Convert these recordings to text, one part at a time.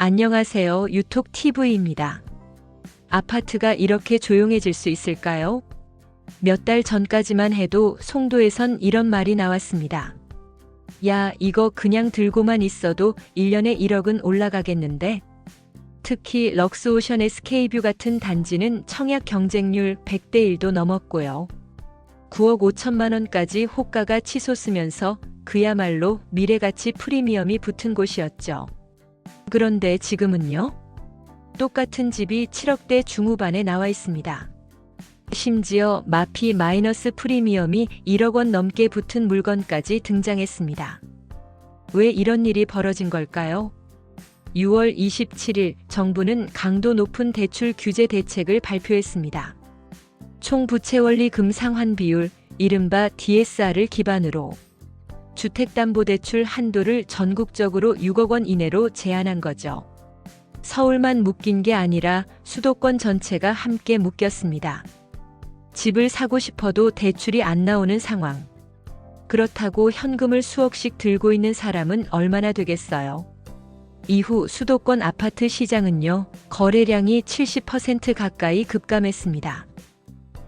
안녕하세요. 유톡TV입니다. 아파트가 이렇게 조용해질 수 있을까요? 몇 달 전까지만 해도 송도에선 이런 말이 나왔습니다. 야, 이거 그냥 들고만 있어도 1년에 1억은 올라가겠는데? 특히 럭스오션 SK뷰 같은 단지는 청약 경쟁률 100대 1도 넘었고요. 9억 5천만 원까지 호가가 치솟으면서 그야말로 미래가치 프리미엄이 붙은 곳이었죠. 그런데 지금은요? 똑같은 집이 7억대 중후반에 나와 있습니다. 심지어 마피 마이너스 프리미엄이 1억 원 넘게 붙은 물건까지 등장했습니다. 왜 이런 일이 벌어진 걸까요? 6월 27일 정부는 강도 높은 대출 규제 대책을 발표했습니다. 총 부채원리 금상환 비율, 이른바 DSR을 기반으로 주택담보대출 한도를 전국적으로 6억 원 이내로 제한한 거죠. 서울만 묶인 게 아니라 수도권 전체가 함께 묶였습니다. 집을 사고 싶어도 대출이 안 나오는 상황. 그렇다고 현금을 수억씩 들고 있는 사람은 얼마나 되겠어요? 이후 수도권 아파트 시장은요, 거래량이 70% 가까이 급감했습니다.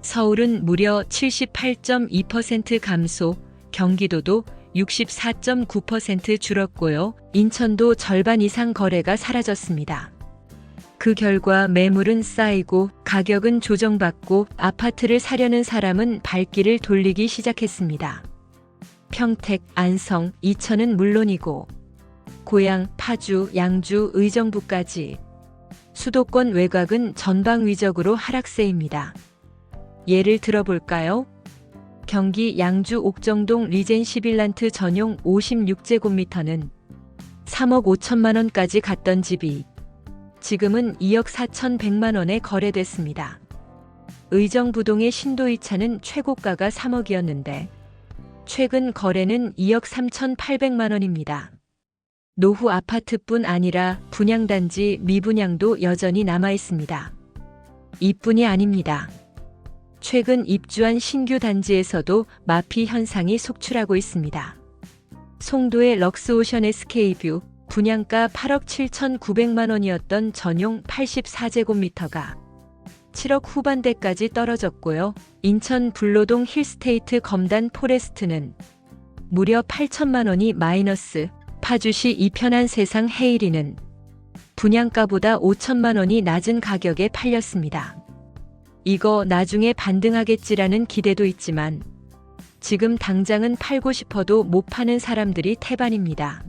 서울은 무려 78.2% 감소, 경기도도 64.9% 줄었고요. 인천도 절반 이상 거래가 사라졌습니다. 그 결과 매물은 쌓이고 가격은 조정받고 아파트를 사려는 사람은 발길을 돌리기 시작했습니다. 평택, 안성, 이천은 물론이고 고양, 파주, 양주, 의정부까지 수도권 외곽은 전방위적으로 하락세입니다. 예를 들어볼까요? 경기 양주 옥정동 리젠시 빌란트 전용 56제곱미터는 3억 5천만 원까지 갔던 집이 지금은 2억 4,100만 원에 거래됐습니다. 의정부동의 신도이차는 최고가가 3억이었는데 최근 거래는 2억 3,800만 원입니다. 노후 아파트뿐 아니라 분양단지 미분양도 여전히 남아 있습니다. 이뿐이 아닙니다. 최근 입주한 신규 단지에서도 마피 현상이 속출하고 있습니다. 송도의 럭스오션 SK뷰 분양가 8억 7,900만 원이었던 전용 84제곱미터가 7억 후반대까지 떨어졌고요. 인천 불로동 힐스테이트 검단 포레스트는 무려 8천만 원이 마이너스, 파주시 이편한 세상 헤이리는 분양가보다 5천만 원이 낮은 가격에 팔렸습니다. 이거 나중에 반등하겠지라는 기대도 있지만 지금 당장은 팔고 싶어도 못 파는 사람들이 태반입니다.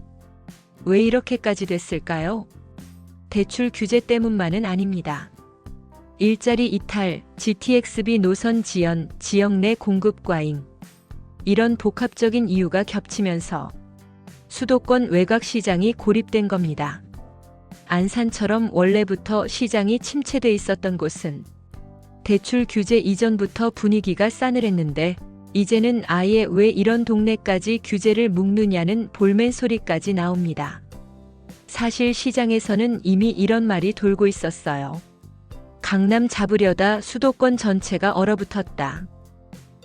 왜 이렇게까지 됐을까요? 대출 규제 때문만은 아닙니다. 일자리 이탈, GTXB 노선 지연, 지역 내 공급 과잉. 이런 복합적인 이유가 겹치면서 수도권 외곽 시장이 고립된 겁니다. 안산처럼 원래부터 시장이 침체돼 있었던 곳은 대출 규제 이전부터 분위기가 싸늘했는데 이제는 아예 왜 이런 동네까지 규제를 묶느냐는 볼멘 소리까지 나옵니다. 사실 시장에서는 이미 이런 말이 돌고 있었어요. 강남 잡으려다 수도권 전체가 얼어붙었다.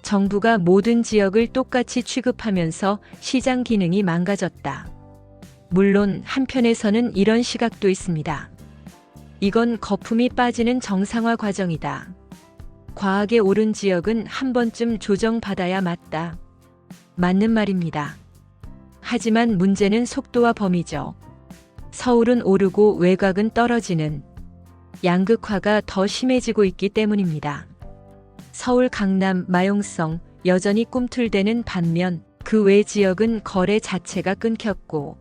정부가 모든 지역을 똑같이 취급하면서 시장 기능이 망가졌다. 물론 한편에서는 이런 시각도 있습니다. 이건 거품이 빠지는 정상화 과정이다. 과하게 오른 지역은 한 번쯤 조정받아야 맞다. 맞는 말입니다. 하지만 문제는 속도와 범위죠. 서울은 오르고 외곽은 떨어지는 양극화가 더 심해지고 있기 때문입니다. 서울 강남, 마용성 여전히 꿈틀대는 반면 그 외 지역은 거래 자체가 끊겼고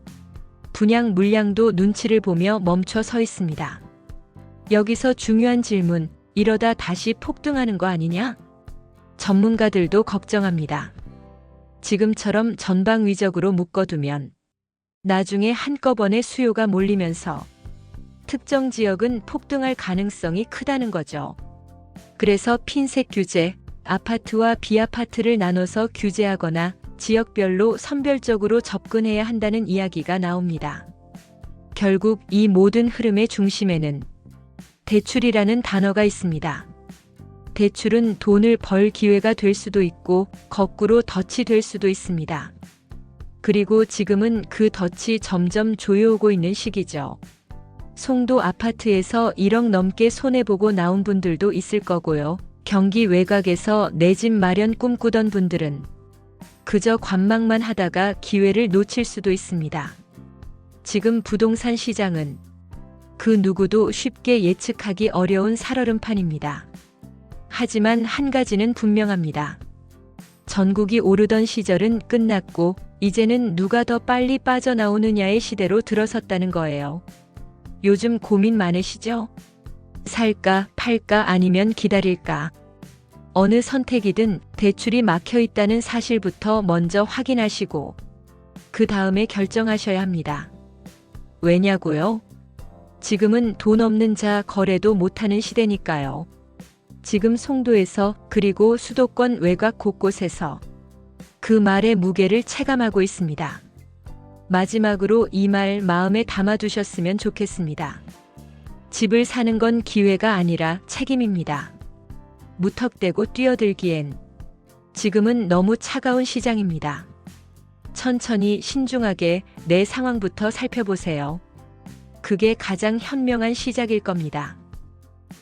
분양 물량도 눈치를 보며 멈춰 서 있습니다. 여기서 중요한 질문, 이러다 다시 폭등하는 거 아니냐? 전문가들도 걱정합니다. 지금처럼 전방위적으로 묶어두면 나중에 한꺼번에 수요가 몰리면서 특정 지역은 폭등할 가능성이 크다는 거죠. 그래서 핀셋 규제, 아파트와 비아파트를 나눠서 규제하거나 지역별로 선별적으로 접근해야 한다는 이야기가 나옵니다. 결국 이 모든 흐름의 중심에는 대출이라는 단어가 있습니다. 대출은 돈을 벌 기회가 될 수도 있고 거꾸로 덫이 될 수도 있습니다. 그리고 지금은 그 덫이 점점 조여오고 있는 시기죠. 송도 아파트에서 1억 넘게 손해보고 나온 분들도 있을 거고요. 경기 외곽에서 내 집 마련 꿈꾸던 분들은 그저 관망만 하다가 기회를 놓칠 수도 있습니다. 지금 부동산 시장은 그 누구도 쉽게 예측하기 어려운 살얼음판입니다. 하지만 한 가지는 분명합니다. 전국이 오르던 시절은 끝났고 이제는 누가 더 빨리 빠져나오느냐의 시대로 들어섰다는 거예요. 요즘 고민 많으시죠? 살까, 팔까 아니면 기다릴까? 어느 선택이든 대출이 막혀 있다는 사실부터 먼저 확인하시고 그 다음에 결정하셔야 합니다. 왜냐고요? 지금은 돈 없는 자 거래도 못하는 시대니까요. 지금 송도에서 그리고 수도권 외곽 곳곳에서 그 말의 무게를 체감하고 있습니다. 마지막으로 이 말 마음에 담아두셨으면 좋겠습니다. 집을 사는 건 기회가 아니라 책임입니다. 무턱대고 뛰어들기엔 지금은 너무 차가운 시장입니다. 천천히 신중하게 내 상황부터 살펴보세요. 그게 가장 현명한 시작일 겁니다.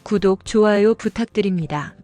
구독, 좋아요 부탁드립니다.